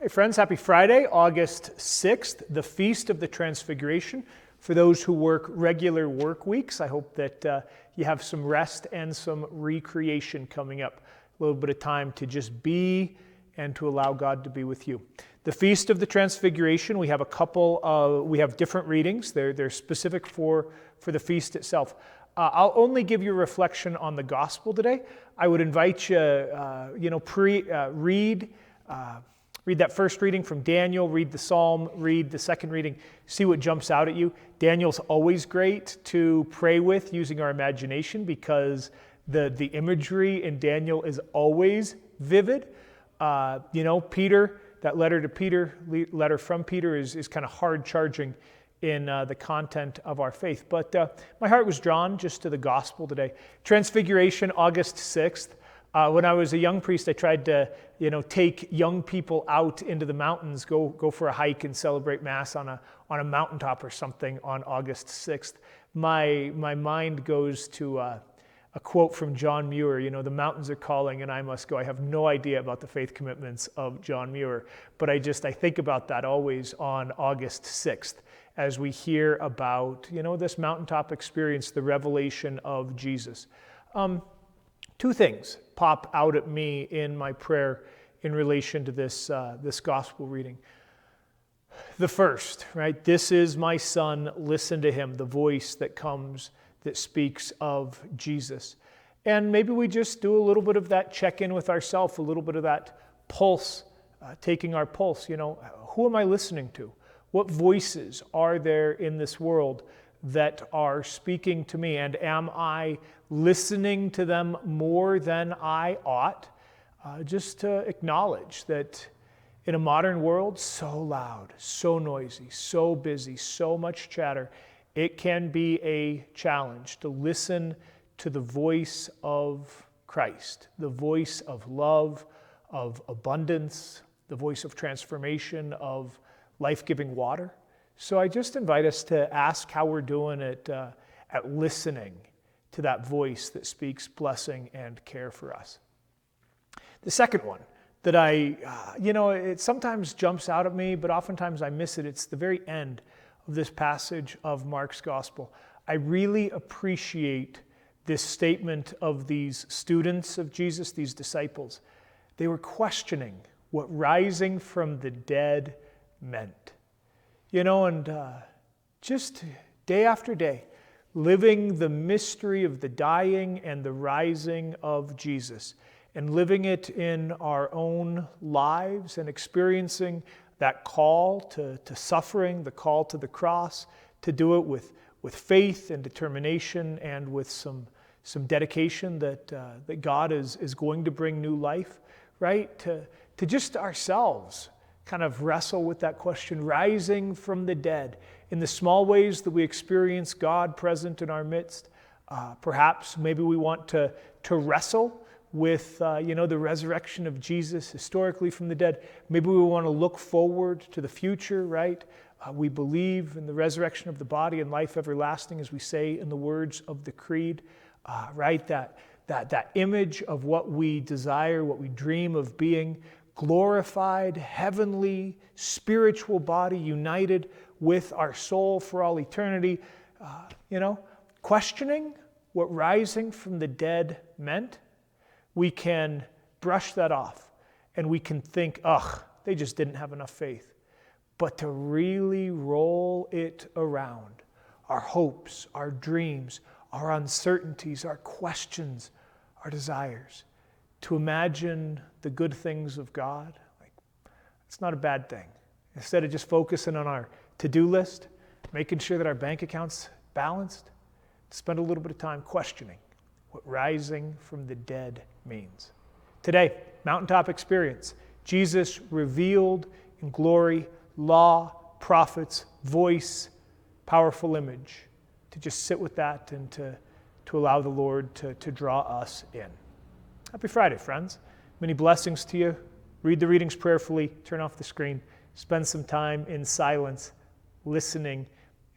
Hey friends, happy Friday, August 6th, the Feast of the Transfiguration. For those who work regular work weeks, I hope that you have some rest and some recreation coming up. A little bit of time to just be and to allow God to be with you. The Feast of the Transfiguration, we have different readings. They're specific for the feast itself. I'll only give you a reflection on the gospel today. I would invite you, read that first reading from Daniel, read the psalm, read the second reading, see what jumps out at you. Daniel's always great to pray with using our imagination because the imagery in Daniel is always vivid. Peter, that letter from Peter is kind of hard charging in the content of our faith. But my heart was drawn just to the gospel today. Transfiguration, August 6th. When I was a young priest, I tried to, take young people out into the mountains, go for a hike and celebrate Mass on a mountaintop or something on August 6th. My mind goes to a quote from John Muir, the mountains are calling and I must go. I have no idea about the faith commitments of John Muir, but I think about that always on August 6th as we hear about, this mountaintop experience, the revelation of Jesus. Two things pop out at me in my prayer in relation to this gospel reading. The first, right? This is my son, listen to him, the voice that comes, that speaks of Jesus. And maybe we just do a little bit of that check-in with ourselves, a little bit of that pulse, taking our pulse. Who am I listening to? What voices are there in this world that are speaking to me? And am I listening to them more than I ought? Just to acknowledge that in a modern world, so loud, so noisy, so busy, so much chatter, it can be a challenge to listen to the voice of Christ, the voice of love, of abundance, the voice of transformation, of life-giving water. So I just invite us to ask how we're doing at listening to that voice that speaks blessing and care for us. The second one that it sometimes jumps out at me, but oftentimes I miss it. It's the very end of this passage of Mark's gospel. I really appreciate this statement of these students of Jesus, these disciples. They were questioning what rising from the dead meant. Just day after day, living the mystery of the dying and the rising of Jesus, and living it in our own lives and experiencing that call to suffering, the call to the cross, to do it with faith and determination and with some dedication that God is going to bring new life, right? To just ourselves kind of wrestle with that question, rising from the dead, in the small ways that we experience God present in our midst. Perhaps maybe we want to wrestle with the resurrection of Jesus historically from the dead. Maybe we want to look forward to the future, right? We believe in the resurrection of the body and life everlasting, as we say in the words of the Creed, right? That image of what we desire, what we dream of being, glorified, heavenly, spiritual body united with our soul for all eternity. Questioning what rising from the dead meant, we can brush that off and we can think, they just didn't have enough faith. But to really roll it around, our hopes, our dreams, our uncertainties, our questions, our desires, to imagine the good things of God, it's not a bad thing. Instead of just focusing on our to-do list, making sure that our bank account's balanced, spend a little bit of time questioning what rising from the dead means. Today, mountaintop experience, Jesus revealed in glory, law, prophets, voice, powerful image. To just sit with that and to allow the Lord to draw us in. Happy Friday, friends. Many blessings to you. Read the readings prayerfully, turn off the screen, spend some time in silence, listening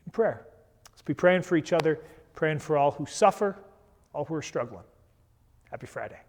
in prayer. Let's be praying for each other, praying for all who suffer, all who are struggling. Happy Friday.